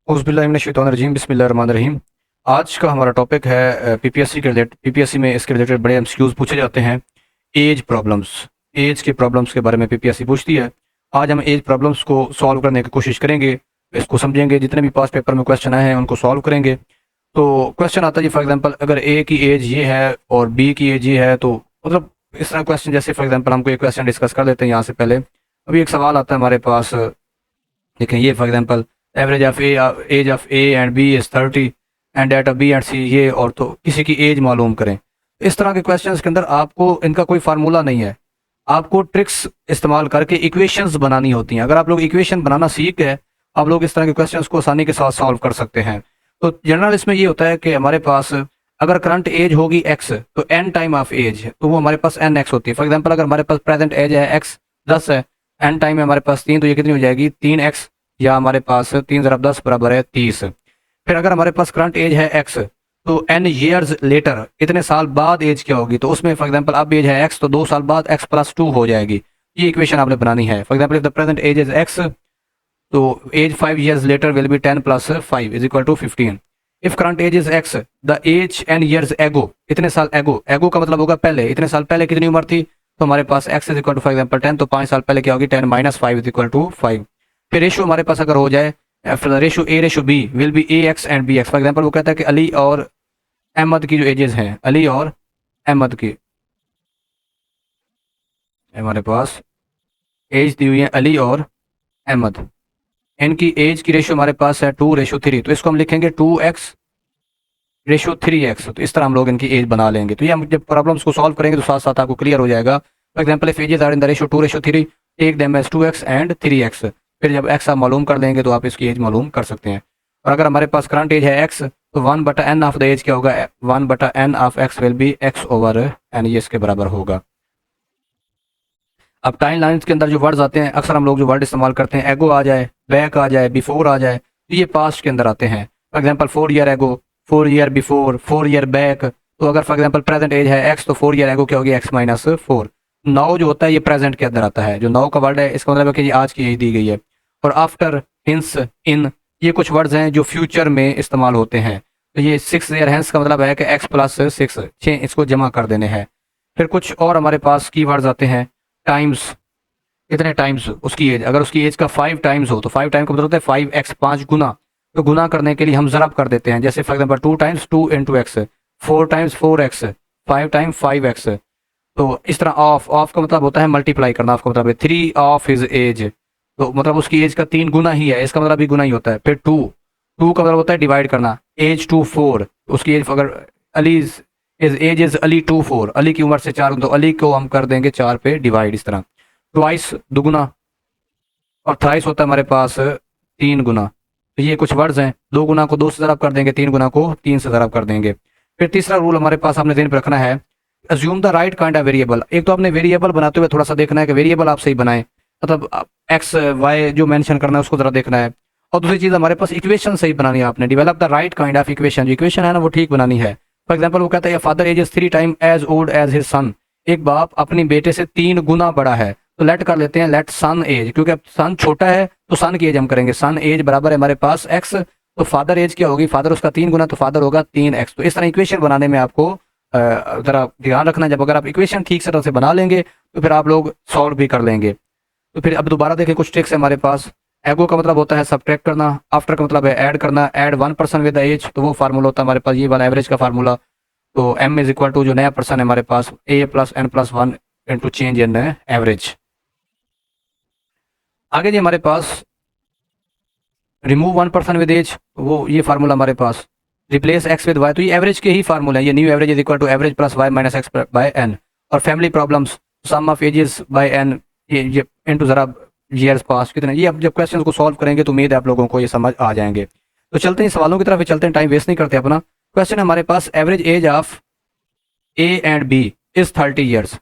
औज़ुबिल्लाहिमिनश्शैतानिर्रजीम बिस्मिल्लाहिर्रहमानिर्रहीम। आज का हमारा टॉपिक है पीपीएससी के रिलेटेड। पीपीएससी में इसके रिलेटेड बड़े एमसीक्यूज़ पूछे जाते हैं। एज प्रॉब्लम्स, एज के प्रॉब्लम्स के बारे में पीपीएससी पूछती है। आज हम एज प्रॉब्लम्स को सॉल्व करने की कोशिश करेंगे, इसको समझेंगे, जितने भी पास पेपर में क्वेश्चन आए हैं उनको सॉल्व करेंगे। तो क्वेश्चन आता है जी, फॉर एग्जांपल अगर ए की एज ये है और बी की एज ये है, तो मतलब इस तरह क्वेश्चन, जैसे फॉर एग्जांपल हमको एक क्वेश्चन डिस्कस कर लेते हैं यहाँ से पहले। अभी एक सवाल आता है हमारे पास, देखें ये for example average of A, age of A and B is 30 and that of B and C, ये और तो किसी की एज मालूम करें। इस तरह के क्वेश्चंस के अंदर आपको इनका कोई फार्मूला नहीं है, आपको ट्रिक्स इस्तेमाल करके इक्वेशंस बनानी होती हैं। अगर आप लोग इक्वेशन बनाना सीख गए, आप लोग इस तरह के क्वेश्चंस को आसानी के साथ सॉल्व कर सकते हैं। तो जनरल इसमें ये होता है कि हमारे पास अगर करंट एज होगी एक्स, तो एन टाइम ऑफ एज, तो वो हमारे पास एन एक्स होती है। फॉर एग्जाम्पल अगर हमारे पास प्रेजेंट एज है एक्स 10 है, एन टाइम है हमारे पास 3, तो ये कितनी हो जाएगी 3x, या हमारे पास 3 × 10 बराबर है 30। फिर अगर हमारे पास करंट एज है x, तो n ईयर्स लेटर, इतने साल बाद एज क्या होगी, तो उसमें फॉर एग्जांपल अब एज है x, तो 2 साल बाद x + 2 हो जाएगी। ये इक्वेशन आपने बनानी है। For example if the present age is x, तो age 5 years later will be 10 + 5 = 15। If current age is x, the age n years ago, इतने साल एगो, एगो का मतलब होगा पहले, इतने साल पहले कितनी उम्र थी, तो हमारे पास x = फॉर एग्जांपल 10, तो 5 साल पहले क्या होगी 10 - 5 = 5। फिर रेशो हमारे पास अगर हो जाए, ratio a ratio b will be a x and b x. For example वो कहता है कि अली और अहमद की जो एजेस हैं, अली और अहमद की हमारे पास एज दी हुई है, अली और अहमद, इनकी एज की रेशो हमारे पास है 2:3, तो इसको हम लिखेंगे 2x रेशो 3x। तो इस तरह हम लोग इनकी एज बना लेंगे। तो ये हम जब प्रॉब्लम्स को सॉल्व करेंगे तो साथ साथ आपको क्लियर हो जाएगा। For example if ages are in the ratio 2:3, take them as 2x and 3x। फिर जब x आप मालूम कर देंगे तो आप इसकी एज मालूम कर सकते हैं। और अगर हमारे पास करंट एज है x, तो 1/n ऑफ द एज क्या होगा, 1/n of x will be x/n, ये इसके बराबर होगा। अब टाइम लाइन्स के अंदर जो वर्ड्स आते हैं, अक्सर हम लोग जो वर्ड इस्तेमाल करते हैं, एगो आ जाए, बैक आ जाए, बिफोर आ जाए, तो ये पास्ट के अंदर आते हैं। For example 4 year ago, 4 year before, 4 year back. तो अगर फॉर एग्जांपल प्रेजेंट एज है x, तो 4 ईयर एगो क्या होगी x - 4। नाउ जो होता है ये प्रेजेंट के अंदर आता है। जो नाउ का वर्ड है इसका मतलब है कि ये आज की एज दी गई है। और आफ्टर, हिंस, इन, ये कुछ वर्ड्स हैं जो फ्यूचर में इस्तेमाल होते हैं। तो ये 6 ईयर हेंस का मतलब है कि x + 6, 6 इसको जमा कर देने हैं। फिर कुछ और हमारे पास की वर्ड्स आते हैं, टाइम्स, कितने टाइम्स उसकी एज, अगर उसकी एज का 5 टाइम्स हो, तो 5 टाइम का मतलब होता है 5x, 5 गुना। तो गुना करने के लिए हम ज़रब कर देते हैं, जैसे for example 2 × 2 × x, 4 × 4x, 5 × 5x। तो इस तरह ऑफ का मतलब होता है मल्टीप्लाई करना, ऑफ का मतलब है 3 ऑफ हिज एज, तो मतलब उसकी एज का 3 गुना ही है, इसका मतलब भी गुना ही होता है। फिर 2 का मतलब होता है डिवाइड करना, एज 2 4, उसकी एज अगर Ali is age is Ali 2 4, Ali की उम्र से 4, तो अली को हम कर देंगे 4 पे डिवाइड। इस तरह ट्वाइस दुगुना, और थ्राइस होता है हमारे पास 3 गुना। तो ये कुछ वर्ड्स हैं। 2 गुना को 2 से ज़रब कर देंगे, 3 गुना को 3 से ज़रब कर देंगे। फिर तीसरा रूल हमारे पास आपने ध्यान पे रखना है, assume the right kind of variable. एक तो आपने वेरिएबल बनाते हुए थोड़ा सा देखना है कि वेरिएबल आप सही बनाएं, मतलब एक्स वाई जो मेंशन करना है उसको ज़रा देखना है। और दूसरी चीज़ हमारे पास इक्वेशन सही बनानी है आपने, develop the right kind of equation, जो इक्वेशन है ना वो ठीक बनानी है। फॉर एग्जाम्पल वो कहता है father age is 3 time as old as his son, एक बाप अपनी बेटे से 3 गुना बड़ा है। तो लेट कर लेते हैं लेट सन एज, क्योंकि अब सन छोटा है तो सन की एज हम करेंगे, सन एज बराबर है हमारे पास x, तो फादर एज क्या होगी, फादर उसका 3 गुना, तो फादर होगा 3x। तो इस तरह इक्वेशन बनाने में आपको ज़रा ध्यान रखना, जब अगर आप इक्वेशन ठीक से तरह से बना लेंगे तो फिर आप लोग सॉल्व भी कर लेंगे। तो फिर अब दोबारा देखें, कुछ ट्रिक्स है हमारे पास। एगो का मतलब होता है सब्ट्रैक्ट करना, आफ्टर का मतलब है ऐड करना, ऐड 1% विद द एज, तो वो फार्मूला होता है हमारे पास ये वाला एवरेज का फार्मूला। तो m = जो नया पर्सन है हमारे पास a + n + 1 into change in average. आगे जी हमारे पास रिमूव 1% विद एज, वो ये फार्मूला हमारे पास, रिप्लेस x विद y, तो ये एवरेज के ही फार्मूला है। ये new average = average + y - x/n। और family problems, sum of ages by n, ये इनटू ज़रा ईयर्स पास कितने। ये अब जब क्वेश्चन को सॉल्व करेंगे तो उम्मीद है आप लोगों को ये समझ आ जाएंगे। तो चलते हैं सवालों की तरफ, चलते हैं, टाइम वेस्ट नहीं करते अपना। क्वेश्चन है हमारे पास, average age of a and b is 30 years,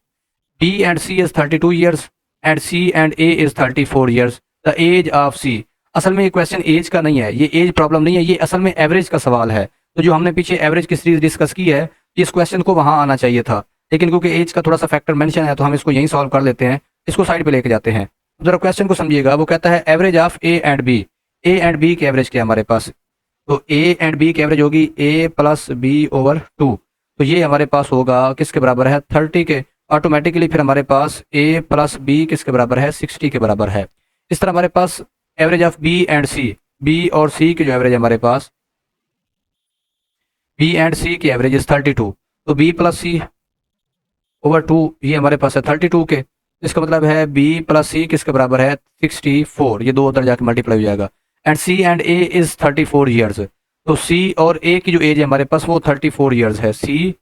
b and c is 32 years and c and a is 34 years, the age of c। असल में ये क्वेश्चन एज का नहीं है, ये एज प्रॉब्लम नहीं है, ये असल में एवरेज का सवाल है। तो जो हमने पीछे एवरेज की सीरीज डिस्कस की है, इस क्वेश्चन को वहाँ आना चाहिए था, लेकिन क्योंकि एज का थोड़ा सा फैक्टर मेंशन है तो हम इसको यहीं सॉल्व कर लेते हैं, इसको साइड पे लेके जाते हैं। जरा क्वेश्चन को समझिएगा। वो कहता है average of A and b, a and b की एवरेज क्या है हमारे पास, तो ए एंड बी की एवरेज होगी ए प्लस बी ओवर 2। तो ये हमारे पास होगा किसके बराबर है 30 के। ऑटोमेटिकली फिर हमारे पास ए प्लस बी किसके बराबर है 60 के बराबर है। इस तरह हमारे पास average of B and C, B और सी की जो एवरेज है हमारे पास, बी एंड सी की एवरेज इज 32। तो बी प्लस सी ओवर 2 ये हमारे पास है 32 के। इसका मतलब है बी प्लस सी किसके बराबर है 64, ये दो उधर जाके मल्टीप्लाई हो जाएगा। And c and a is 34 years. तो सी और ए की जो एज है हमारे पास वो 34 ईयर्स है। सी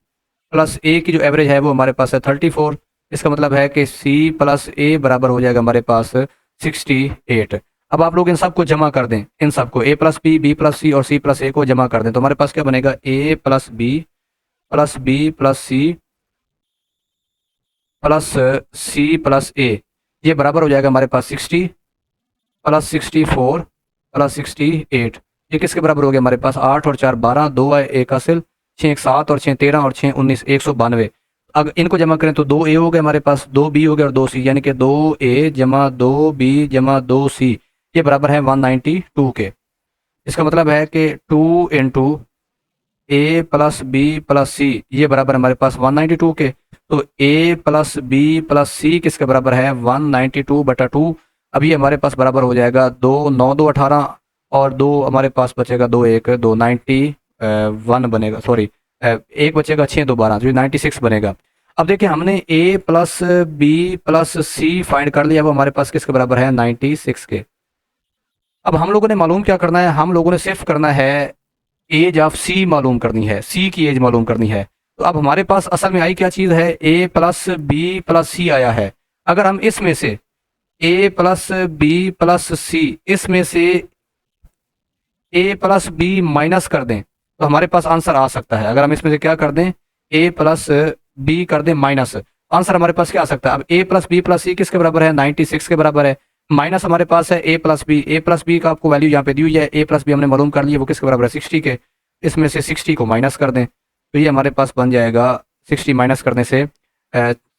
प्लस ए की जो एवरेज है वो हमारे पास है 34। इसका मतलब है कि सी प्लस ए बराबर हो जाएगा हमारे पास 68। अब आप लोग इन सबको जमा कर दें, इन सबको ए प्लस बी प्लस सी और सी प्लस ए को जमा कर दें, तो हमारे पास क्या बनेगा A plus B plus C plus C plus A, ये बराबर हो जाएगा हमारे पास 60 प्लस 64 प्लस 68। ये किसके बराबर हो गया हमारे पास 8 और 4 12, 2 है एक हासिल, 6 एक 7 और 6 13 और 6 19 192। अगर इनको जमा करें तो 2 ए हो गए हमारे पास, 2 बी हो गए और 2 सी, यानी कि 2 ए जमा 2 बी जमा 2 सी, ये बराबर है 192 के। इसका मतलब है कि 2 इंटू ए प्लस बी प्लस सी ये बराबर हमारे पास 192 के। तो ए प्लस बी प्लस सी किसके बराबर है 192/2। अब ये हमारे पास बराबर हो जाएगा 2 9 2 18 और 2 हमारे पास बचेगा 2 1 2 91 बनेगा, सॉरी एक बचेगा 6 2 12, तो 96 बनेगा। अब देखिए हमने ए प्लस बी प्लस सी फाइंड कर लिया, अब हमारे पास किसके बराबर है 96 के। अब हम लोगों ने मालूम क्या करना है, हम लोगों ने सिर्फ करना है एज ऑफ सी मालूम करनी है, सी की एज मालूम करनी है। तो अब हमारे पास असल में आई क्या चीज़ है, ए प्लस बी प्लस सी आया है। अगर हम इसमें से ए प्लस बी प्लस सी इसमें से ए प्लस बी माइनस कर दें तो हमारे पास आंसर आ सकता है। अगर हम इसमें से क्या कर दें ए प्लस बी कर दें माइनस, आंसर हमारे पास क्या आ सकता है। अब ए प्लस बी प्लस सी किसके बराबर है 96 के बराबर है, माइनस हमारे पास है ए प्लस बी का आपको वैल्यू यहाँ पे दी हुई है, ए प्लस बी हमने मालूम कर लिया वो किसके बराबर है 60 के। इसमें से 60 को माइनस कर दें तो ये हमारे पास बन जाएगा 60 माइनस करने से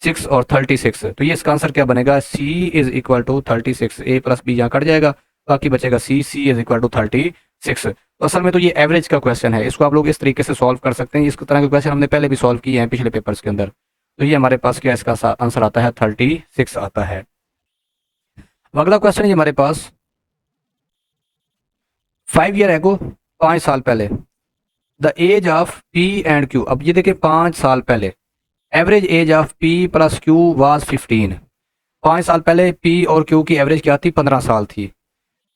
6 और 36। तो ये इसका आंसर क्या बनेगा C is equal to 36। A plus B यहाँ कट जाएगा, बाकी बचेगा सी इज इक्वल टू 36। तो असल में तो ये एवरेज का क्वेश्चन है, इसको आप लोग इस तरीके से सॉल्व कर सकते हैं। इस तरह के क्वेश्चन हमने पहले भी सॉल्व किए हैं पिछले पेपर्स के अंदर। तो ये हमारे पास क्या इसका आंसर आता है 36 आता है। अगला क्वेश्चन है हमारे पास 5 ईयर एगो, 5 साल पहले, the age of p and q. अब ये देखिए 5 साल पहले average age of p plus q was 15। 5 साल पहले पी और क्यू की एवरेज क्या थी 15 साल थी।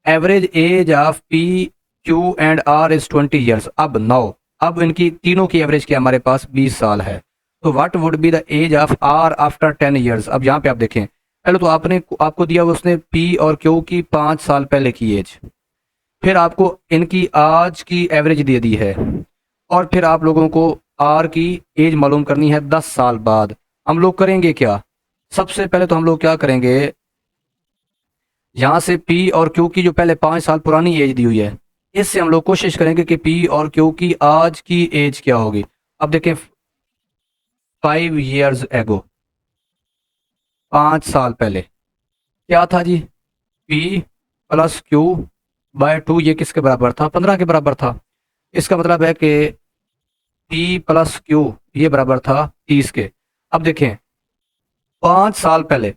Average age of p q and r is 20 years. अब इनकी तीनों की एवरेज क्या हमारे पास 20 साल है। तो what would be the age of r after 10 years. अब यहाँ पे आप देखें पहले तो आपको दिया हुआ उसने पी और क्यू की 5 साल पहले की एज, फिर आपको इनकी आज की एवरेज दे दी है, और फिर आप लोगों को आर की एज मालूम करनी है 10 साल बाद। हम लोग करेंगे क्या, सबसे पहले तो हम लोग क्या करेंगे, यहाँ से पी और क्यू की जो पहले 5 साल पुरानी एज दी हुई है इससे हम लोग कोशिश करेंगे कि पी और क्यू की आज की एज क्या होगी। अब देखें 5 ईयर्स एगो, 5 साल पहले क्या था जी, पी प्लस क्यू बाय 2 ये किसके बराबर था 15 के बराबर था। इसका मतलब है कि पी प्लस क्यू ये बराबर था 30 के। अब देखें 5 साल पहले,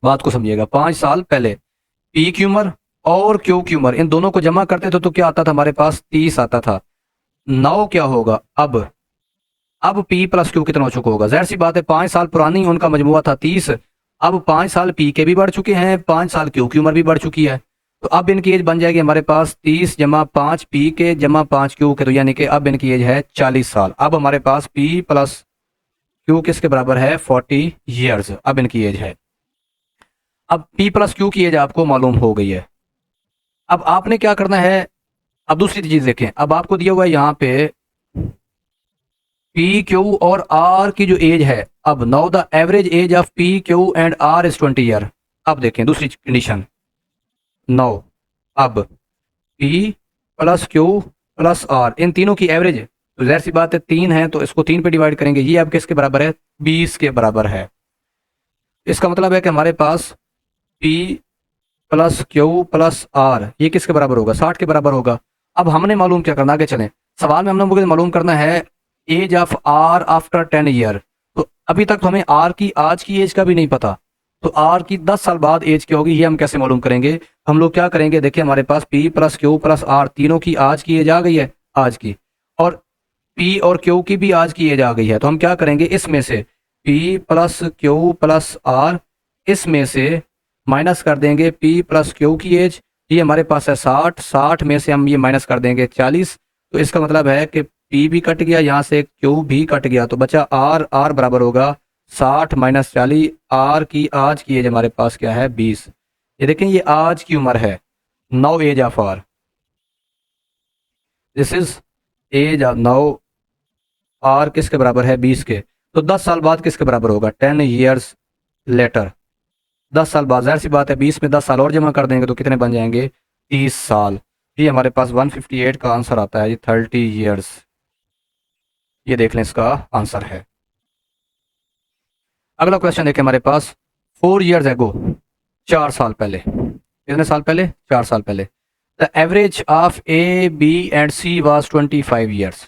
बात को समझिएगा, 5 साल पहले पी की उम्र और क्यू की उम्र इन दोनों को जमा करते थे तो क्या आता था हमारे पास 30 आता था। नाउ क्या होगा, अब पी प्लस क्यू कितना हो चुका होगा, जाहिर सी बात है 5 साल पुरानी उनका मजमुआ था 30। अब 5 साल पी के भी बढ़ चुके हैं, 5 साल क्यू की उम्र भी बढ़ चुकी है, तो अब इनकी एज बन जाएगी हमारे पास 30 जमा 5 पी के जमा 5 क्यू के, तो यानी कि अब इनकी एज है 40 साल। अब हमारे पास पी प्लस क्यू किसके बराबर है 40 ईयर्स अब इनकी एज है। अब पी प्लस क्यू की एज आपको मालूम हो गई है। अब आपने क्या करना है, अब दूसरी चीज देखें, अब आपको दिया हुआ है यहाँ पे पी क्यू और आर की जो एज है। अब now the average age of p q and r is 20 year. अब देखें दूसरी कंडीशन, नाउ अब p plus Q plus r इन तीनों की एवरेज, तो जाहिर सी बात है 3 है तो इसको 3 पे डिवाइड करेंगे, ये अब किसके बराबर है 20 के बराबर है। इसका मतलब है कि हमारे पास P plus Q plus R, ये किसके बराबर होगा? 60 के बराबर होगा। अब हमने मालूम क्या करना, आगे चलें। सवाल में हमने मुझे मालूम करना है age of r after 10 year. तो अभी तक तो हमें आर की आज की एज का भी नहीं पता, तो आर की 10 साल बाद एज क्या होगी ये हम कैसे मालूम करेंगे? हम लोग क्या करेंगे, देखिए हमारे पास P plus Q plus R तीनों की आज की एज आ गई है, आज की, और पी और क्यू की भी आज की एज आ गई है। तो हम क्या करेंगे, इसमें से p plus Q plus r, इसमें से माइनस कर देंगे पी प्लस क्यू की एज, ये हमारे पास है 60, 60 में से हम ये माइनस कर देंगे 40। तो इसका मतलब है कि पी भी कट गया, यहाँ से क्यू भी कट गया, तो बचा आर, आर बराबर होगा 60 माइनस 40। आर की आज की एज हमारे पास क्या है? 20। ये देखें, ये आज की उम्र है, now age of r, this is age of now r किसके बराबर है? 20 के। तो 10 साल बाद किसके बराबर होगा? 10 ईयर्स लेटर। 10 साल बाद, जाहिर सी बात है 20 में 10 साल और जमा कर देंगे तो कितने बन जाएंगे? 30 साल। ये हमारे पास 158 का आंसर आता है, ये 30 ईयर्स। ये देख लें, इसका आंसर है। अगला क्वेश्चन देखें हमारे पास, 4 ईयर्स एगो, 4 साल पहले। कितने साल पहले? 4 साल पहले। The average of A B and C was 25 years,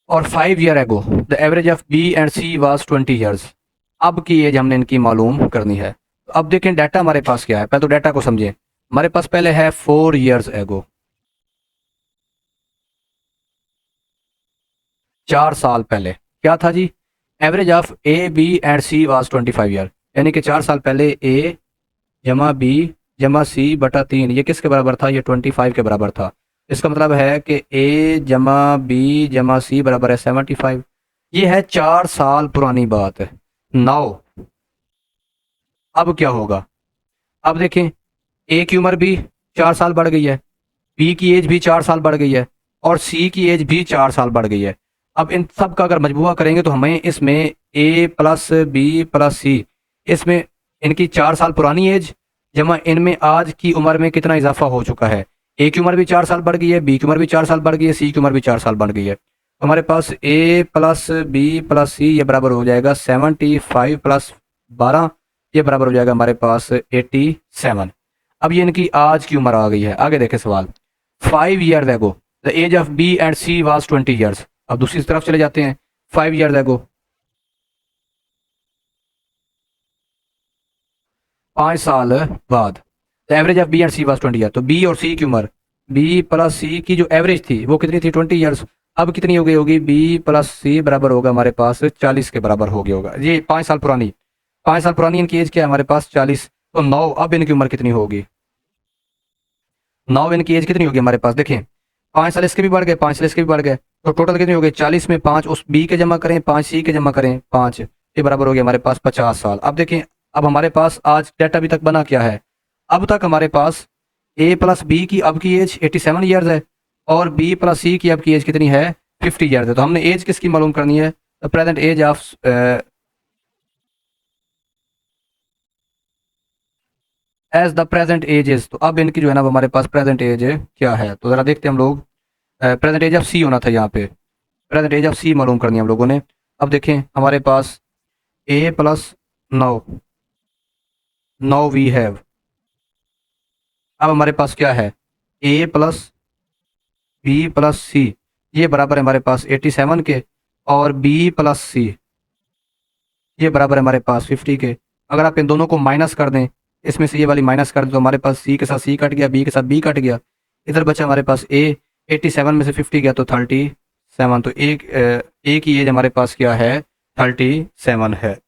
और 5 year ago the average of B and C was 20 years. अब की एज हमने इनकी मालूम करनी है। तो अब देखें डाटा हमारे पास क्या है, पहले तो डाटा को समझें। हमारे पास पहले है 4 ईयर्स एगो, 4 साल पहले क्या था जी? Average of A B and C was 25 year, यानी कि 4 साल पहले ए जमा बी जमा सी बटा 3, ये किसके बराबर था? ये 25 के बराबर था। इसका मतलब है कि ए जमा बी जमा सी बराबर है 75। ये है 4 साल पुरानी बात है। नाउ अब क्या होगा? अब देखें, ए की उम्र भी 4 साल बढ़ गई है, बी की एज भी 4 साल बढ़ गई है, और सी की एज भी 4 साल बढ़ गई है। अब इन सब का अगर मजबूआ करेंगे तो हमें इसमें ए प्लस बी प्लस सी, इसमें इनकी 4 साल पुरानी एज जमा इनमें आज की उम्र में कितना इजाफा हो चुका है। ए की उम्र भी 4 साल बढ़ गई है, बी की उम्र भी 4 साल बढ़ गई है, सी की उम्र भी 4 साल बढ़ गई है। हमारे पास A plus B plus C ये बराबर हो जाएगा 75 प्लस 12, ये बराबर हो जाएगा हमारे पास 87। अब ये इनकी आज की उम्र आ गई है। आगे देखें सवाल, 5 year ago the age of B and C was 20 years. अब दूसरी तरफ चले जाते हैं, 5 ईयर एगो, 5 साल बाद the average of B and C was 20 year. तो बी और सी की उम्र, बी प्लस सी की जो एवरेज थी वो कितनी थी? 20 ईयर्स। अब कितनी हो गई होगी? बी प्लस सी बराबर होगा हमारे पास 40 के बराबर हो गया होगा। ये 5 साल पुरानी, 5 साल पुरानी इनकी एज क्या है? हमारे पास 40। तो 9, अब इनकी उम्र कितनी होगी? 9 इनकी एज कितनी होगी हमारे पास? देखें, 5 साल इसके भी बढ़ गए, 5 साल इसके भी बढ़ गए, तो टोटल कितनी हो गई? 40 में 5 उस बी के जमा करें, 5 सी के जमा करें 5, ये बराबर हो गया हमारे पास 50 साल। अब देखें, अब हमारे पास आज डाटा अभी तक बना क्या है? अब तक हमारे पास ए प्लस बी की अब की एज 87 ईयर्स है, और बी प्लस सी की अब की एज कितनी है? 50 ईयर्स है। तो हमने एज किसकी मालूम करनी है? The present age of age the present age is. तो अब इनकी जो है ना, हमारे पास प्रेजेंट एज क्या है? तो ज़रा देखते हैं हम लोग। प्रेजेंट एज ऑफ सी होना था यहाँ पे, प्रेजेंट एज ऑफ सी मालूम करनी है हम लोगों ने। अब देखें हमारे पास ए प्लस 9, 9 वी हैव। अब हमारे पास क्या है? A plus B plus C, ये बराबर है हमारे पास 87 के, और बी प्लस सी ये बराबर है हमारे पास 50 के। अगर आप इन दोनों को माइनस कर दें, इसमें से ये वाली माइनस कर दें, तो हमारे पास सी के साथ सी कट गया, बी के साथ बी कट गया, इधर बचा हमारे पास ए। 87 में से 50 गया तो 37। तो ए की एज हमारे पास क्या है? 37 है।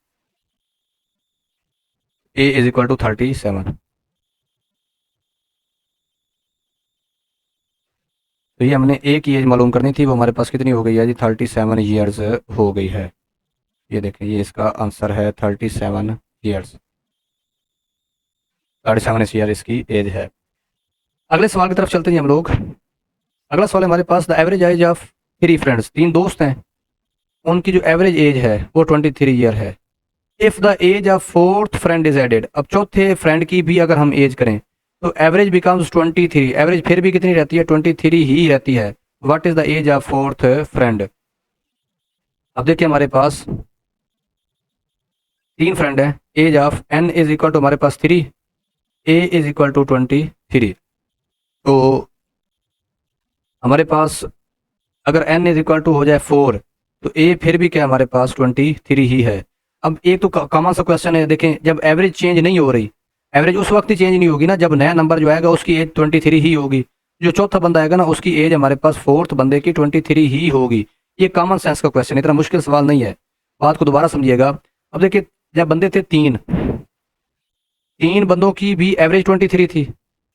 ए इज इक्वल टू 37। तो ये हमने ए की एज मालूम करनी थी, वो हमारे पास कितनी हो गई है जी? 37 ईयर्स हो गई है। ये देखें, ये इसका आंसर है 37 ईयर्स, 37 ईयर इसकी एज है। अगले सवाल की तरफ चलते हैं हम लोग। अगला सवाल है हमारे पास, the average age of 3 friends, 3 दोस्त हैं, उनकी जो एवरेज एज है वो 23 ईयर है। If the age of 4th friend is added, अब चौथे फ्रेंड की भी अगर हम एज करें तो एवरेज बिकम्स 23। एवरेज फिर भी कितनी रहती है? 23 ही रहती है। What is the age of 4th friend? अब देखिए हमारे पास 3 फ्रेंड है, age of n is equal to हमारे पास 3, ए इज इक्वल टू 23। तो हमारे पास अगर n इज इक्वल टू हो जाए 4, तो ए फिर भी क्या हमारे पास 23 ही है। अब एक तो कॉमन सा क्वेश्चन है, देखें जब एवरेज चेंज नहीं हो रही, एवरेज उस वक्त ही चेंज नहीं होगी ना जब नया नंबर जो आएगा उसकी एज 23 ही होगी। जो चौथा बंदा आएगा ना उसकी एज हमारे पास फोर्थ बंदे की 23 ही होगी। ये कॉमन सेंस का क्वेश्चन, इतना मुश्किल सवाल नहीं है। बात को दोबारा समझिएगा। अब देखिए जब बंदे थे तीन, तीन बंदों की भी एवरेज 23 थी,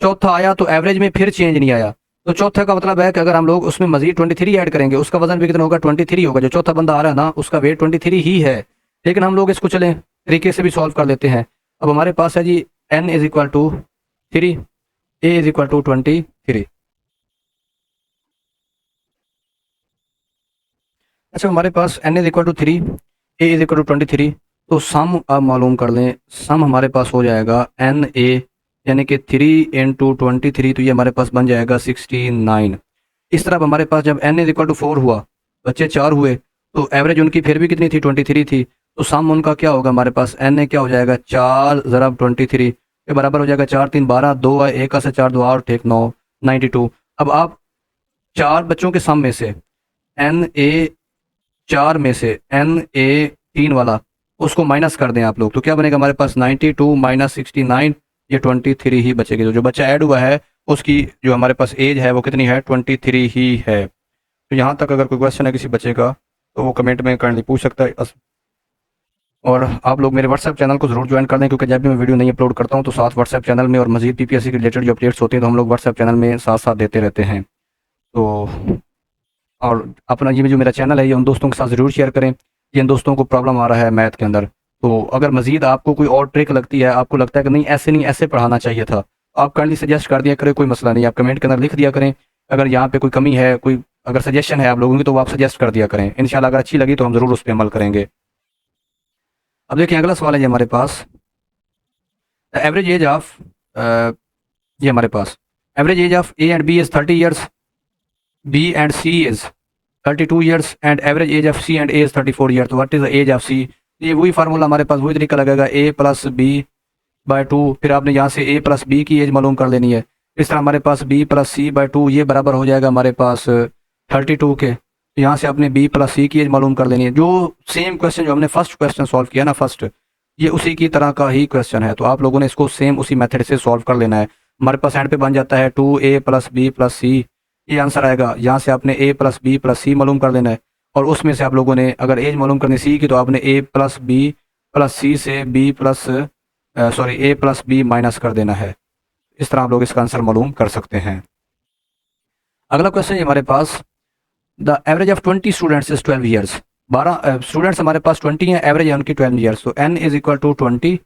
चौथा आया तो एवरेज में फिर चेंज नहीं आया। तो चौथे का मतलब है कि अगर हम लोग उसमें मजीद 23 ऐड करेंगे उसका वजन भी कितना होगा, 23 होगा। जो चौथा बंदा आ रहा है ना उसका वेट 23 ही है। लेकिन हम लोग इसको चलें तरीके से भी सॉल्व कर लेते हैं। अब हमारे पास है जी n is equal to 3, A is equal to 23। अच्छा हमारे पास n is equal to 3, A is equal to 23। तो सम आप मालूम कर लें, सम हमारे पास हो जाएगा एन ए यानी कि 3 इंटू 23, तो ये हमारे पास बन जाएगा 69। इस तरह हमारे पास जब n इज इक्वल टू 4 हुआ, बच्चे 4 हुए, तो एवरेज उनकी फिर भी कितनी थी, 23 थी। तो सम उनका क्या होगा, हमारे पास n ए क्या हो जाएगा, 4 ज़रब 23 के बराबर हो जाएगा। 4 3 12, 2 है, 1 से 4 2 8 1 9, 92। अब आप चार बच्चों के सम में से n ए 4 में से n ए 3 वाला उसको माइनस कर दें आप लोग, तो क्या बनेगा हमारे पास 92 माइनस 69, ये 23 ही बचेगी। जो बच्चा ऐड हुआ है उसकी जो हमारे पास एज है वो कितनी है, 23 ही है। तो यहाँ तक अगर कोई क्वेश्चन है किसी बच्चे का तो वो कमेंट में काइंडली पूछ सकता है। और आप लोग मेरे व्हाट्सएप चैनल को जरूर ज्वाइन कर दें, क्योंकि जब भी मैं वीडियो नहीं अपलोड करता हूँ तो साथ व्हाट्सएप चैनल में और मजीद पीपीएससी के रिलेटेड जो अपडेट्स होते हैं तो हम लोग व्हाट्सएप चैनल में साथ साथ देते रहते हैं। तो और अपना ये जो मेरा चैनल है ये उन दोस्तों के साथ ज़रूर शेयर करें जिन दोस्तों को प्रॉब्लम आ रहा है मैथ के अंदर। तो अगर मजीद आपको कोई और ट्रिक लगती है, आपको लगता है कि नहीं ऐसे पढ़ाना चाहिए था, आप काइंडली सजेस्ट कर दिया करें, कोई मसला नहीं, आप कमेंट के अंदर लिख दिया करें। अगर यहाँ पे कोई कमी है, कोई अगर सजेशन है आप लोगों की तो वो आप सजेस्ट कर दिया करें। इंशाल्लाह अगर अच्छी लगी तो हम ज़रूर उस पर अमल करेंगे। अब देखिए अगला सवाल है जी हमारे पास, एवरेज एज ऑफ ये हमारे पास average age of A and B is 30 years, B and C is 32 years and average age of C and A is 34 year. तो what is the age of C? ये वही formula हमारे पास वही तरीका लगेगा, ए प्लस बी बाय 2, फिर आपने यहाँ से ए प्लस बी की एज मालूम कर लेनी है। इस तरह हमारे पास बी प्लस सी बाय 2 ये बराबर हो जाएगा हमारे पास 32 के। तो यहाँ से आपने बी प्लस सी की एज मालूम कर लेनी है। जो सेम क्वेश्चन जो हमने फर्स्ट क्वेश्चन सॉल्व किया ना फर्स्ट, ये उसी की तरह का ही क्वेश्चन है। तो आप लोगों ने इसको सेम उसी मेथड से सॉल्व कर लेना है। हमारे पास एंड पे बन जाता है 2a plus B plus C, ये आंसर आएगा। यहाँ से आपने a प्लस बी प्लस सी मालूम कर लेना है, और उसमें से आप लोगों ने अगर एज मालूम करनी सी की तो आपने a plus B plus C से b plus a plus B minus कर देना है। इस तरह आप लोग इसका आंसर मालूम कर सकते हैं। अगला क्वेश्चन है हमारे पास, the average of 20 students is 12 years. 12 students हमारे पास 20 हैं, एवरेज है उनकी 12 ईयर्स। तो n इज इक्वल टू 20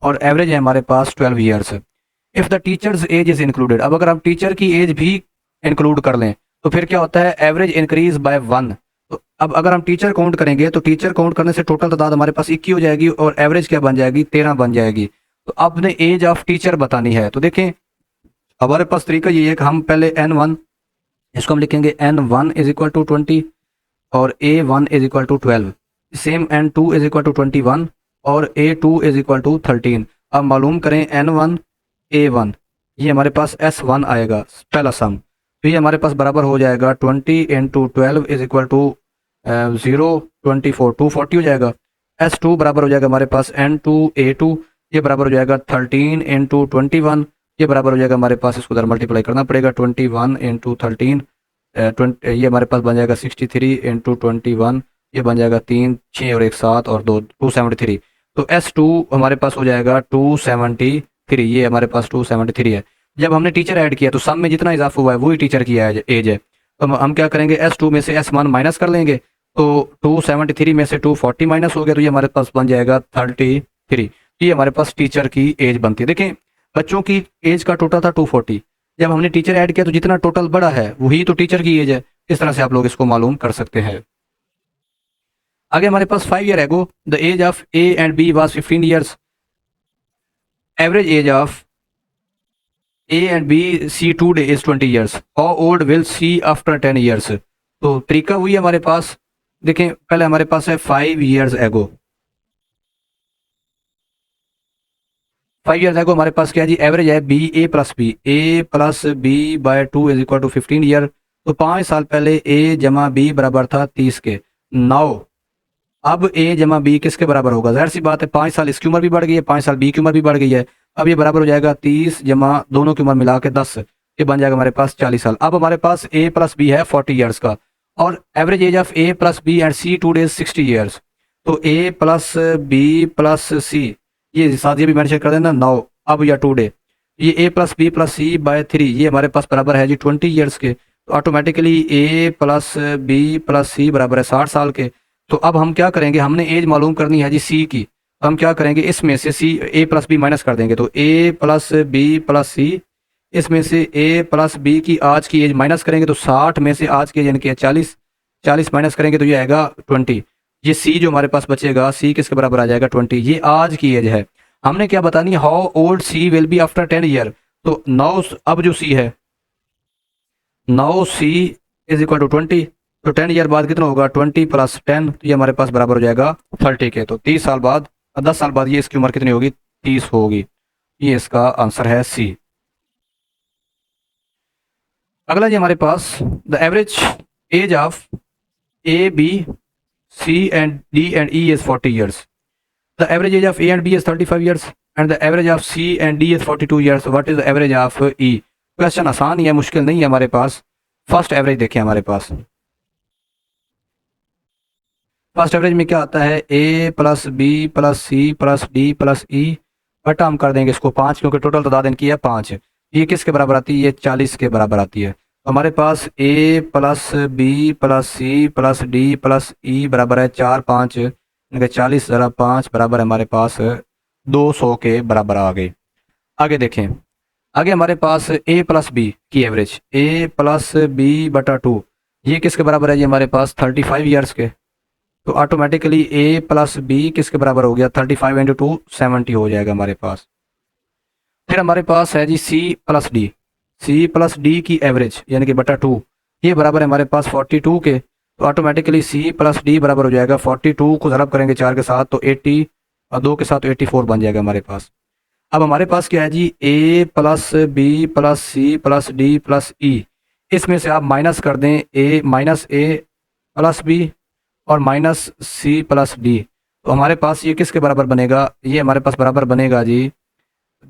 और एवरेज है हमारे पास 12 years. If the teachers age is included, अब अगर हम टीचर की एज भी इंक्लूड कर लें तो फिर क्या होता है, एवरेज इंक्रीज बाय 1। तो अब अगर हम टीचर काउंट करेंगे तो टीचर काउंट करने से टोटल तादाद हमारे पास 21 हो जाएगी और एवरेज क्या बन जाएगी, 13 बन जाएगी। तो आपने एज ऑफ टीचर बतानी है। तो देखें हमारे पास तरीका ये है कि हम पहले n1 इसको हम लिखेंगे n1 इज इक्वल टू 20 और a1 is equal to 12, same n2 is equal to 21 और a2 इज इक्वल टू 13। अब मालूम करें n1 a1, ये हमारे पास s1 आएगा पहला सम। तो ये हमारे पास बराबर हो जाएगा 20 इंटू 12 इज इक्वल टू 0 24 240 हो जाएगा। s2 बराबर हो जाएगा हमारे पास n2 a2, ये बराबर हो जाएगा 13 इंटू 21, ये बराबर हो जाएगा हमारे पास, इसको उधर मल्टीप्लाई करना पड़ेगा 21 इंटू 13, ये हमारे पास बन जाएगा 63 इंटू 21, ये बन जाएगा 3 6 और 1 7 और 2 273। तो S2 हमारे पास हो जाएगा 273, ये हमारे पास 273 है। जब हमने टीचर ऐड किया तो सम में जितना इजाफा हुआ है वही टीचर की एज है। तो हम क्या करेंगे, S2 में से S1 माइनस कर लेंगे, तो 273 में से 240 माइनस हो गया, तो ये हमारे पास बन जाएगा 33। ये हमारे पास टीचर की एज बनती है। देखें बच्चों की एज का टोटल था 240, जब हमने टीचर ऐड किया तो जितना टोटल बड़ा है वही तो टीचर की एज है। इस तरह से आप लोग इसको मालूम कर सकते हैं। आगे हमारे पास 5 year ago the age of A and B was 15 years, average age of A and B C today is 20 years, how old will C after 10 years. तो तरीका हुई हमारे पास, देखें पहले हमारे पास है 5 ईयर्स एगो, 5 ईयर्स एगो हमारे पास क्या है जी, एवरेज है B A plus B by 2 is equal to 15 year. तो 5 साल पहले ए जमा बी बराबर था 30 के। नाउ अब ए जमा बी किसके बराबर होगा? जाहिर सी बात है 5 साल इसकी उम्र भी बढ़ गई है, 5 साल बी की उम्र भी बढ़ गई है। अब ये बराबर हो जाएगा 30 जमा दोनों की उम्र मिला के 10, ये बन जाएगा हमारे पास 40 साल। अब हमारे पास ए प्लस बी है 40 ईयर्स का, और average age of A plus B and C today's 60 years. तो A plus B plus C, ये साथ ये भी मेंशन कर देना 9 अब या टू डे। ये ए प्लस बी प्लस सी बाय 3 ये हमारे पास बराबर है जी 20 ईयर्स के। तो automatically A plus B plus C बराबर है 60 साल के। तो अब हम क्या करेंगे, हमने एज मालूम करनी है जी सी की। हम क्या करेंगे, इसमें से सी ए प्लस बी माइनस कर देंगे। तो ए प्लस बी प्लस सी, इसमें से ए प्लस बी की आज की एज माइनस करेंगे तो 60 में से आज की एज यानी कि 40, 40 माइनस करेंगे तो ये आएगा 20। ये सी जो हमारे पास बचेगा, सी किसके बराबर आ जाएगा 20। ये आज की एज है। हमने क्या बतानी है, how old C will be after 10 year. तो 9 अब जो सी है 9 सी इज इक्वल टू 20। तो 10 ईयर बाद कितना होगा, 20 प्लस 10, तो ये हमारे पास बराबर हो जाएगा 30 के। तो 30 साल बाद 10 साल बाद ये इसकी उम्र कितनी होगी, 30 होगी। ये इसका आंसर है सी। अगला जी हमारे पास the average age of A B C and D and E is 40 years. The average age of A and B is 35 years and the average of C and D is 42 years. What is the average of E? Question आसान ही है, मुश्किल नहीं है हमारे पास। First average देखें हमारे पास। First average में क्या आता है, A plus B plus C plus D plus E, बटा हम कर देंगे इसको 5 क्योंकि टोटल तादाद इनकी है 5। ये किसके बराबर आती है, ये 40 के बराबर आती है। तो हमारे पास A plus B plus C plus D plus E बराबर है 4 5 इनके 40 ज़रा 5 बराबर है हमारे पास 200 के बराबर आ गए। आगे देखें, आगे हमारे पास ए प्लस बी की एवरेज, ए प्लस बी बटा 2, ये किसके बराबर है जी हमारे पास 35 ईयर्स के। तो ऑटोमेटिकली ए प्लस बी किसके बराबर हो गया, 35 इंटू 2 70 हो जाएगा हमारे पास। फिर हमारे पास है जी सी प्लस डी की एवरेज यानी कि बटा 2, ये बराबर है हमारे पास 42 के। तो ऑटोमेटिकली सी प्लस डी बराबर हो जाएगा 42 को ज़रब करेंगे 4 के साथ तो 80 और 2 के साथ तो 84 बन जाएगा हमारे पास। अब हमारे पास क्या है जी, A plus B plus C plus D plus E, इसमें से आप माइनस कर दें A minus A plus B और माइनस सी प्लस डी। तो हमारे पास ये किसके बराबर बनेगा, ये हमारे पास बराबर बनेगा जी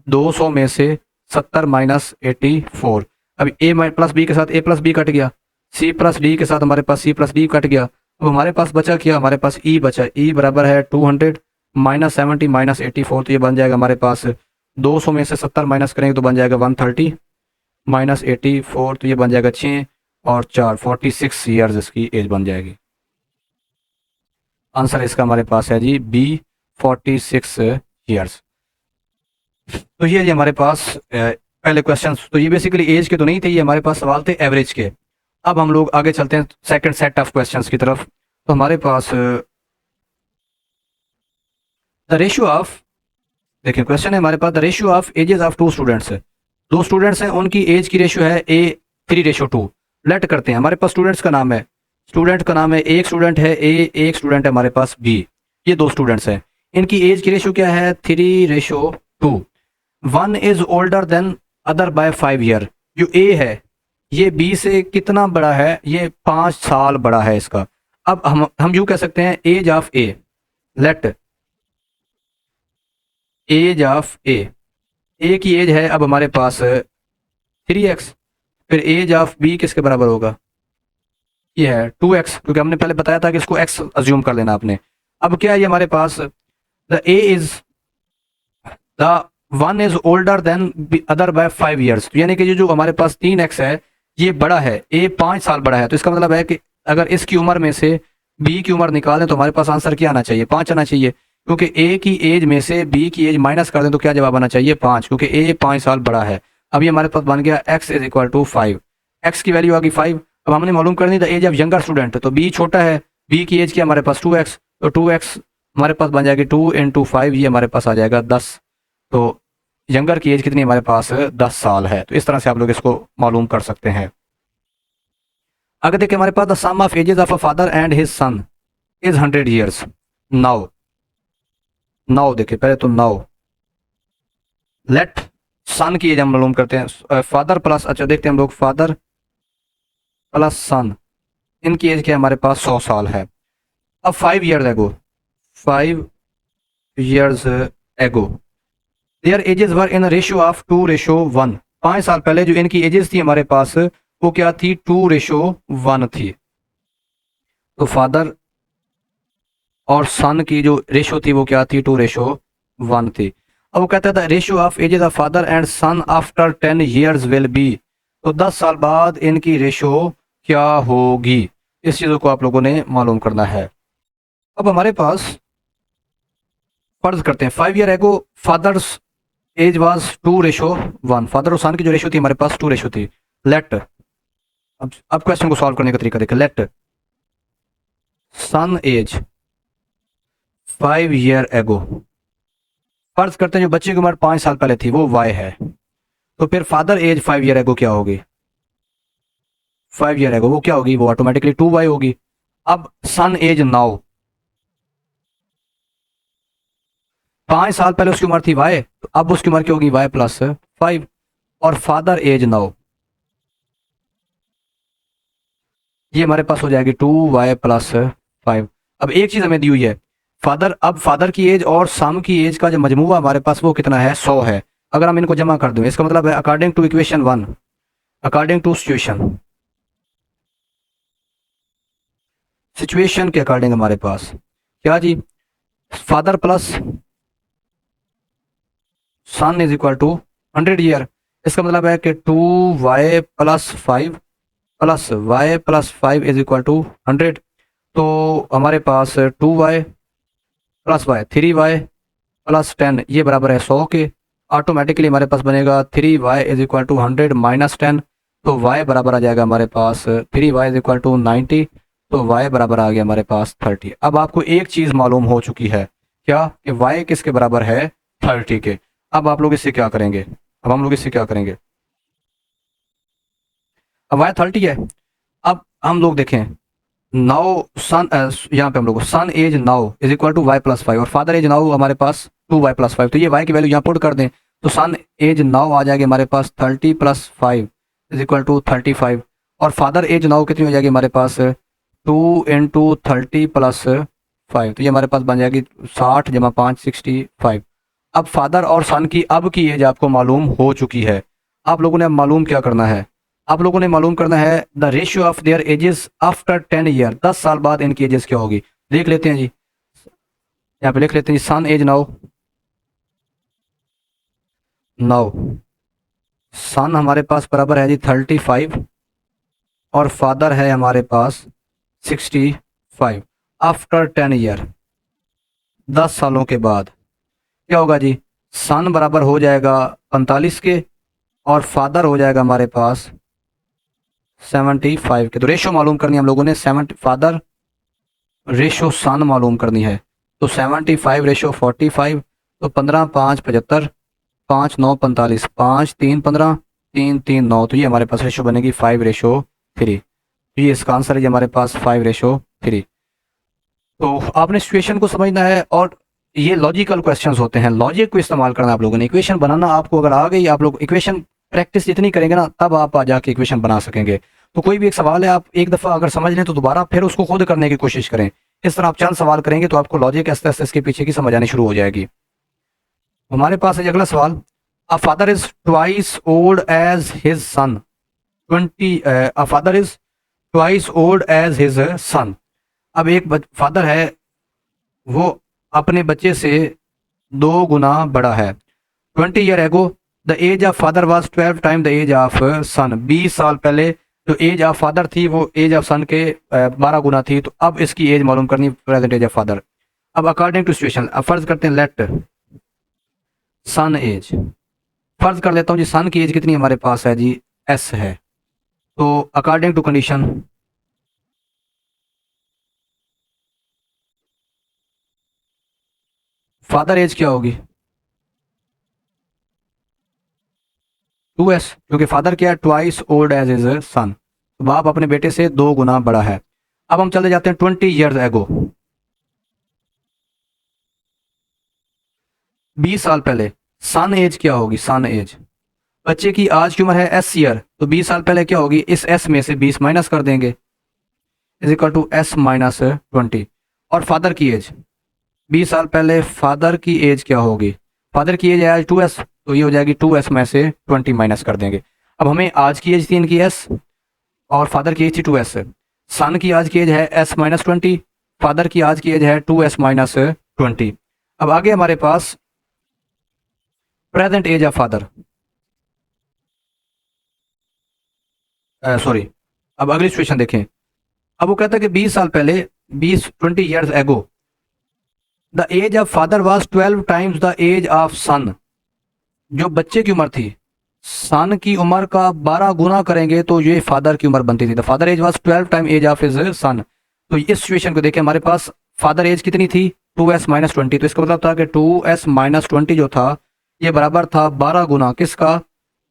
200 में से 70 माइनस 84। अब ए प्लस बी के साथ ए प्लस बी कट गया, सी प्लस डी के साथ हमारे पास सी प्लस डी कट गया। अब हमारे पास बचा क्या, हमारे पास ई बचा, ई बराबर है 200 माइनस 70 माइनस 84। तो ये बन जाएगा हमारे पास 200 में से 70 माइनस करेंगे तो बन जाएगा 130 माइनस 84, तो ये बन जाएगा 6 और 4 46 ईयर्स इसकी एज बन जाएगी। आंसर इसका हमारे पास है जी बी 46 ईयर्स। तो ये हमारे पास पहले क्वेश्चंस, तो ये बेसिकली एज के तो नहीं थे, ये हमारे पास सवाल थे एवरेज के। अब हम लोग आगे चलते हैं सेकंड सेट ऑफ क्वेश्चंस की तरफ। तो हमारे पास द रेशियो ऑफ, देखिए क्वेश्चन है हमारे पास the ratio of ages of 2 students है। 2 स्टूडेंट्स हैं, उनकी एज की रेशियो है ए 3:2। लेट करते हैं, हमारे पास स्टूडेंट्स का नाम है, स्टूडेंट का नाम है, एक स्टूडेंट है ए, एक स्टूडेंट है हमारे पास बी, ये 2 स्टूडेंट्स हैं। इनकी एज की रेशियो क्या है 3:2। One is older than other by 5 year. जो ए है ये बी से कितना बड़ा है, ये 5 साल बड़ा है इसका। अब हम यूँ कह सकते हैं age of A, let age of A की एज है अब हमारे पास 3x। फिर एज ऑफ बी किसके बराबर होगा, ये है 2x, क्योंकि हमने पहले बताया था कि इसको x अज्यूम कर लेना आपने। अब क्या है ये हमारे पास the A is the one is older than other by 5 years. यानी कि ये जो हमारे पास 3x है ये बड़ा है, ए 5 साल बड़ा है। तो इसका मतलब है कि अगर इसकी उम्र में से बी की उम्र निकालें तो हमारे पास आंसर क्या आना चाहिए, 5 आना चाहिए। क्योंकि ए की एज में से बी की एज माइनस कर दें तो क्या जवाब आना चाहिए 5, क्योंकि ए 5 साल बड़ा है। अब ये हमारे पास बन गया x is equal to 5, x की वैल्यू आ गई 5। अब हमने मालूम करनी था एज ऑफ यंगर स्टूडेंट, तो बी छोटा है, बी की एज क्या हमारे पास 2x, तो 2x हमारे पास बन जाएगी 2 इंटू 5, ये हमारे पास आ जाएगा 10। तो यंगर की एज कितनी हमारे पास 10 साल है। तो इस तरह से आप लोग इसको मालूम कर सकते हैं। अगर देखिए हमारे पास the sum of ages of a father and his son is 100 years. Now देखिए पहले तो नाउ लेट सन की एज हम मालूम करते हैं, फादर प्लस, अच्छा देखते हैं हम लोग, फादर प्लस सन, इनकी एज क्या है हमारे पास 100 साल है। अब 5 years एगो, 5 years एगो there edges were in ratio of 2:1। 5 साल पहले जो इनकी एजेस थी हमारे पास वो क्या थी, 2:1 थी। तो फादर और सन की जो रेशियो थी वो क्या थी, 2:1 थी। अब वो कहता था ratio of ages of father and son after 10 years will be, तो 10 साल बाद इनकी रेशियो क्या होगी, इस चीज़ों को आप लोगों ने मालूम करना है। अब हमारे पास फर्ज करते हैं 5 year एगो फादर्स एज वाज 2:1, फादर और सन की जो रेशियो थी हमारे पास 2 रेशियो थी। लेट, अब क्वेश्चन को सॉल्व करने का तरीका देखें। लेट सन एज 5 year एगो, फर्ज करते हैं जो बच्चे की उम्र 5 साल पहले थी वो वाई है, तो फिर फादर एज 5 year एगो क्या होगी, 5 year एगो वो क्या होगी, वो ऑटोमेटिकली 2y होगी। अब सन एज नाउ, 5 साल पहले उसकी उम्र थी वाई, तो अब उसकी उम्र क्या होगी, y+5। और फादर एज नाउ, ये हमारे पास हो जाएगी 2y+5। अब एक चीज हमें दी हुई है, फादर, अब फादर की एज और सम की एज का जो मजमूआ हमारे पास वो कितना है, 100 है। अगर हम इनको जमा कर दें इसका मतलब है according to equation 1, according to situation, situation के अकॉर्डिंग हमारे पास क्या जी, father plus son is equal to 100 year। इसका मतलब है कि 2y+5 plus y+5 is equal to 100। तो हमारे पास 2y+y 3y+10 ये बराबर है 100 के। ऑटोमेटिकली हमारे पास बनेगा 3y is equal to 100 minus 10, तो y बराबर आ जाएगा हमारे पास 3y इज इक्वल टू 90, तो y बराबर आ गया हमारे पास 30। अब आपको एक चीज़ मालूम हो चुकी है, क्या कि y किसके बराबर है, 30 के। अब आप लोग इससे क्या करेंगे, अब हम लोग इससे क्या करेंगे, अब y 30 है। अब हम लोग देखें नाउ सन, यहाँ पे हम लोग son age now is equal to y+5 और फादर एज नाउ हमारे पास 2y+5, तो ये y की वैल्यू यहाँ पुट कर दें तो सन एज नाउ आ जाएगी हमारे पास 30+5 इज इक्वल टू 35। और फादर एज नाउ कितनी हो जाएगी हमारे पास 2 × 30+5, तो ये हमारे पास बन जाएगी 60 × 5 65। अब फादर और सन की अब की एज आपको मालूम हो चुकी है। आप लोगों ने अब मालूम क्या करना है, आप लोगों ने मालूम करना है the ratio of their edges after 10 year, 10 साल बाद इनकी एजेस क्या होगी। देख लेते हैं जी, यहाँ पे लिख लेते हैं सन एज नाउ, नाउ सन हमारे पास बराबर है जी 35 और फादर है हमारे पास 65। आफ्टर 10 year, 10 सालों के बाद क्या होगा जी, सन बराबर हो जाएगा 45 के और फादर हो जाएगा हमारे पास 75 के। तो रेशो मालूम करनी है हम लोगों ने, 70 फादर रेशो सन मालूम करनी है, तो 75:45, तो 15 5 75, 5 9 45, 5 3 15, 3 3 9, तो ये हमारे पास रेशो बनेगी 5:3। तो ये इसका आंसर है जी हमारे पास 5:3। तो आपने सिचुएशन को समझना है और ये लॉजिकल क्वेश्चंस होते हैं, लॉजिक को इस्तेमाल करना आप लोगों ने। इक्वेशन बनाना आपको अगर आ गई, आप लोग इक्वेशन प्रैक्टिस जितनी करेंगे ना तब आप आ जाके इक्वेशन बना सकेंगे। तो कोई भी एक सवाल है, आप एक दफ़ा अगर समझ लें तो दोबारा फिर उसको खुद करने की कोशिश करें। इस तरह आप चंद सवाल करेंगे तो आपको लॉजिक आस्ते आस्ते इसके पीछे की समझ आनी शुरू हो जाएगी। हमारे पास है अगला सवाल, a father is twice old as his sun 20, a father is twice old as his सन। अब एक फादर है वो अपने बच्चे से 2 गुना बड़ा है। 20 year ago the age of father was 12 time the age of son. 20 साल पहले जो एज ऑफ फादर थी वो एज ऑफ सन के 12 गुना थी। तो अब इसकी एज मालूम करनी, प्रेजेंट एज ऑफ फादर। अब अकॉर्डिंग टू सिचुएशन, अब फर्ज करते हैं लेट सन एज, फर्ज कर लेता हूँ जी सन की एज कितनी हमारे पास है जी, एस है। तो according to condition father age क्या होगी, 2s, क्योंकि फादर क्या है, twice old age is son, तो बाप अपने बेटे से 2 गुना बड़ा है। अब हम चले जाते हैं 20 years एगो, 20 साल पहले सन एज क्या होगी, सन एज, बच्चे की आज की उम्र है एस ईयर, तो 20 साल पहले क्या होगी, इस एस में से 20 माइनस कर देंगे, is equal to S minus 20। और फादर की एज, 20 साल पहले फादर की एज क्या होगी, फादर की एज है आज 2s, तो ये हो जाएगी 2s में से 20 माइनस कर देंगे। अब हमें आज की एज थी इनकी s और फादर की एज थी 2s। सन की आज की एज है s माइनस 20, फादर की आज की एज है 2s माइनस 20। अब आगे हमारे पास present age of father, sorry, अब अगली सिचुएशन देखें। अब वो कहता है कि 20 साल पहले, 20 years ago, the age of father was 12 times the age of son. जो बच्चे की उम्र थी, सन की उम्र का 12 गुना करेंगे तो ये फादर की उम्र बनती थी। The father age was 12 time age of his son. तो इस सिचुएशन को देखें, हमारे पास फादर एज कितनी थी, 2s माइनस 20। तो इसका मतलब था कि 2s माइनस 20 जो था ये बराबर था 12 गुना किसका,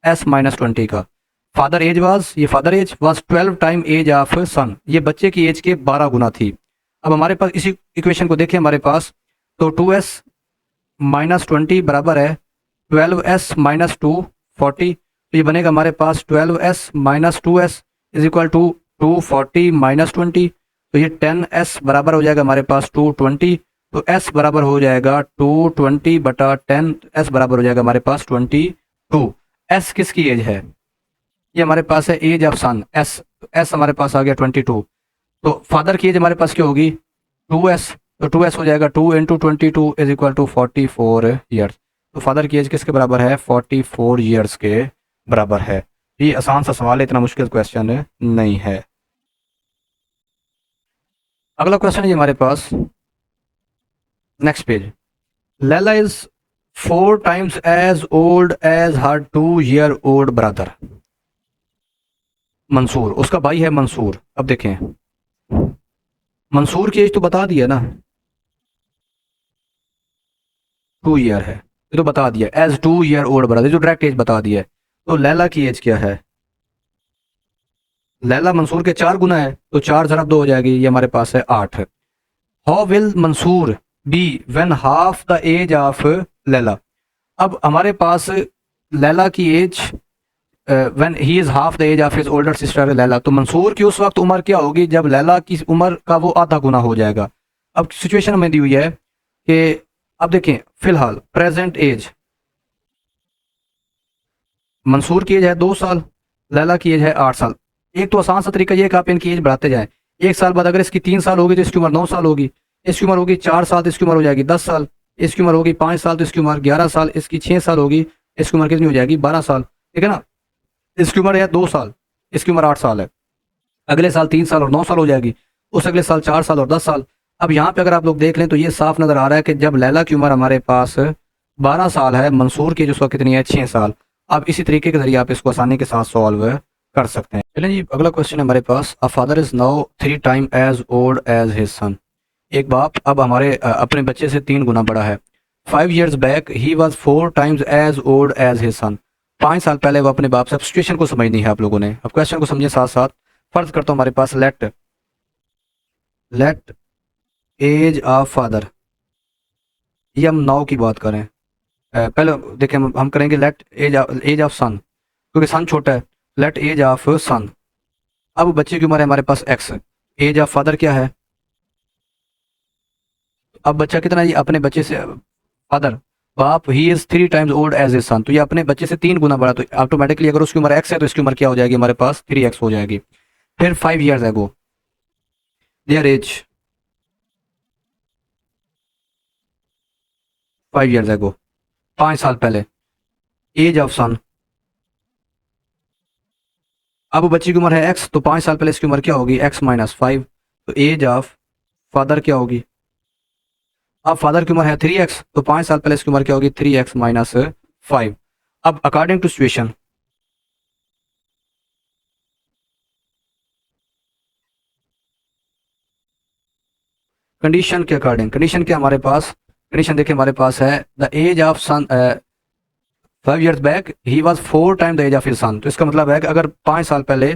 s माइनस 20 का। फादर एज वाज, ये father age was 12 time age of son, ये बच्चे की एज के 12 गुना थी। अब हमारे पास इसी इक्वेशन को देखें, हमारे पास तो 2s माइनस 20 बराबर है 12s माइनस 2 40। तो ये बनेगा हमारे पास 12s minus 2s is equal to 240 minus 20। तो ये 10s बराबर हो जाएगा हमारे पास 220। तो s बराबर हो जाएगा 220 बटा 10, s बराबर हो जाएगा हमारे पास 22। s किसकी एज है, ये हमारे पास है एज ऑफ सन, s हमारे पास आ गया 22। तो फादर की एज हमारे पास क्या होगी 2s, तो 2s हो जाएगा 2 into 22 is equal to 44 years. तो फादर की एज किसके बराबर है, 44 ईयर्स के बराबर है। ये आसान सा सवाल है, इतना मुश्किल क्वेश्चन नहीं है। अगला क्वेश्चन है हमारे पास, next page. Laila is 4 times as old as her 2 year old brother Mansoor, उसका भाई है मंसूर। अब देखें मंसूर की एज तो बता दिया ना, 2 ईयर है, ये तो बता दिया, एज 2 ईयर ओल्ड ब्रदर, जो डायरेक्ट एज बता दिया है। तो लैला की एज क्या है, लैला मंसूर के 4 गुना है, तो 4 ज़रब 2 हो जाएगी, ये हमारे पास है 8। How will Mansoor be when half the age of Laila. अब हमारे पास लैला की age when he is half the age of his older sister Laila, तो मंसूर की उस वक्त उम्र क्या होगी जब लैला की उम्र का वो आधा गुना हो जाएगा। अब सिचुएशन हमें दी हुई है कि अब देखें फिलहाल प्रेजेंट एज, मंसूर की एज है 2 साल, लैला की एज है 8 साल। एक तो आसान सा तरीका ये है कि आप इनकी एज बढ़ाते जाएं। 1 साल बाद अगर इसकी 3 साल होगी तो इसकी उम्र 9 साल होगी, इसकी उम्र होगी 4 साल तो इसकी उम्र हो जाएगी 10 साल, इसकी उम्र होगी 5 साल तो इसकी उम्र 11 साल, इसकी 6 साल होगी, इसकी उम्र कितनी हो जाएगी 12 साल, ठीक है ना। इसकी उम्र है 2 साल, इसकी उम्र 8 साल है, अगले साल 3 साल और 9 साल हो जाएगी, उस अगले साल 4 साल और 10 साल। अब यहाँ पे अगर आप लोग देख लें तो ये साफ नज़र आ रहा है कि जब लैला की उम्र हमारे पास 12 साल है, मंसूर की जो उसका कितनी है 6 साल। अब इसी तरीके के जरिए आप इसको आसानी के साथ सॉल्व कर सकते हैं। चलें जी, अगला क्वेश्चन है हमारे पास, a father is now 3 time as old as his son. एक बाप अब हमारे अपने बच्चे से 3 गुना बड़ा है। 5 years back he was 4 times as old as his son. 5 साल पहले वो अपने बाप से, अब सिचुएशन को समझनी है आप लोगों ने, अब क्वेश्चन को समझे साथ साथ। फर्ज करता हूँ हमारे पास लेट एज ऑफ फादर, ये हम नाउ की बात करें, पहले देखें हम करेंगे लेट एज ऑफ सन, क्योंकि सन छोटा है, लेट एज ऑफ सन। अब बच्चे की उम्र है हमारे पास एक्स, एज ऑफ फादर क्या है, अब बच्चा कितना है, ये अपने बच्चे से फादर बाप he is 3 times old age his son, तो ये अपने बच्चे से 3 गुना बड़ा, तो ऑटोमेटिकली अगर उसकी उम्र एक्स है तो इसकी उम्र क्या हो जाएगी हमारे पास 3x हो जाएगी। फिर 5 years ago there as, 5 years ago 5 साल पहले, एज ऑफ सन। अब बच्चे की उम्र है एक्स, तो 5 साल पहले इसकी उम्र क्या होगी x माइनस 5, तो एज ऑफ फादर क्या होगी, अब फादर की उम्र है 3x, तो 5 साल पहले इसकी उम्र क्या होगी 3x माइनस 5। अब अकॉर्डिंग टू सिचुएशन, कंडीशन के अकॉर्डिंग, कंडीशन क्या हमारे पास, कंडीशन देखिए हमारे पास है the age of son 5 years back he was 4 time the age of his son. तो इसका मतलब है कि अगर 5 साल पहले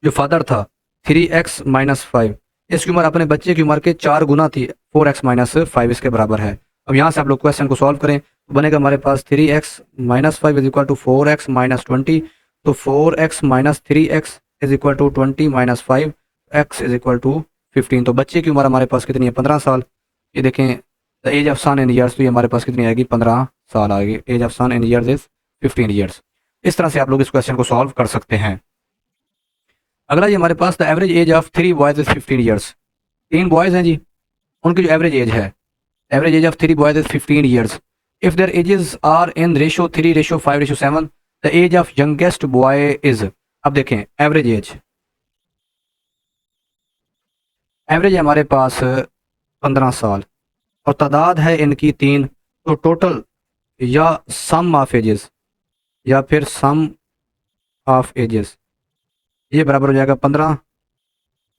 जो फादर था 3x माइनस 5, इसकी उम्र अपने बच्चे की उम्र के 4 गुना थी, 4x माइनस 5 इसके बराबर है। अब यहाँ से आप लोग क्वेश्चन को सॉल्व करें बनेगा हमारे पास 3x minus 5 is equal to 4x minus 20। तो 4x minus 3x is equal to 20 minus 5x is equal to 15। तो बच्चे की उम्र हमारे पास कितनी है? 15 साल। ये देखें the age of son in years, तो ये हमारे पास कितनी आएगी? 15 साल आएगी। Age of son in years is 15 years. इस तरह से आप लोग इस क्वेश्चन को सॉल्व कर सकते हैं। अगला ये हमारे पास the average age of 3 boys is 15 years. 3 boys हैं जी, उनकी जो एवरेज एज है, average age of 3 boys is 15 years. If their ages are in ratio 3 ratio 5 ratio 7, the age of youngest boy is. अब देखें एवरेज एज, एवरेज हमारे पास 15 साल और तादाद है इनकी 3। तो टोटल या सम ऑफ एजेस या फिर सम ऑफ एजेस, ये बराबर हो जाएगा 15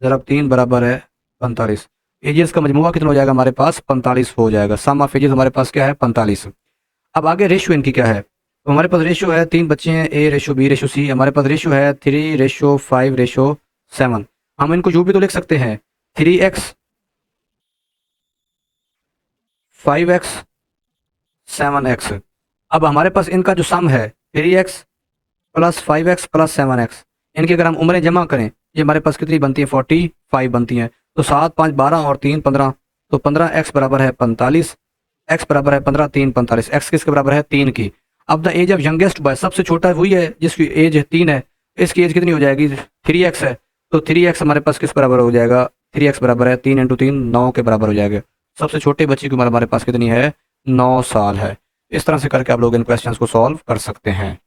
ज़रब 3 बराबर है 45। एजेस का मजमूआ कितना हो जाएगा? हमारे पास 45 हो जाएगा। सम ऑफ एजेस हमारे पास क्या है? 45। अब आगे रेशियो इनकी क्या है? तो हमारे पास रेशियो है 3 बच्चे हैं, ए रेशो बी रेशो सी। हमारे पास रेशियो है 3 रेशो 5 रेशो 7। हम इनको यूँ भी तो लिख सकते हैं 3x 5x 7x। अब हमारे पास इनका जो सम है 3x plus 5x plus 7x, इनकी अगर हम उम्रें जमा करें, ये हमारे पास कितनी बनती है? 45 बनती हैं। तो 7 5 12 और 3 15। तो 15x बराबर है 45, x बराबर है 15 3 45। x किसके बराबर है? 3 की। अब the age of youngest boy, सबसे छोटा वही है जिसकी एज 3 है, इसकी एज कितनी हो जाएगी? 3x है। तो 3x हमारे पास किस बराबर हो जाएगा? 3x बराबर है 3 × 3 9 के बराबर हो जाएगा। सबसे छोटे बच्चे की उम्र हमारे पास कितनी है? 9 साल है। इस तरह से करके आप लोग इन क्वेश्चंस को सॉल्व कर सकते हैं।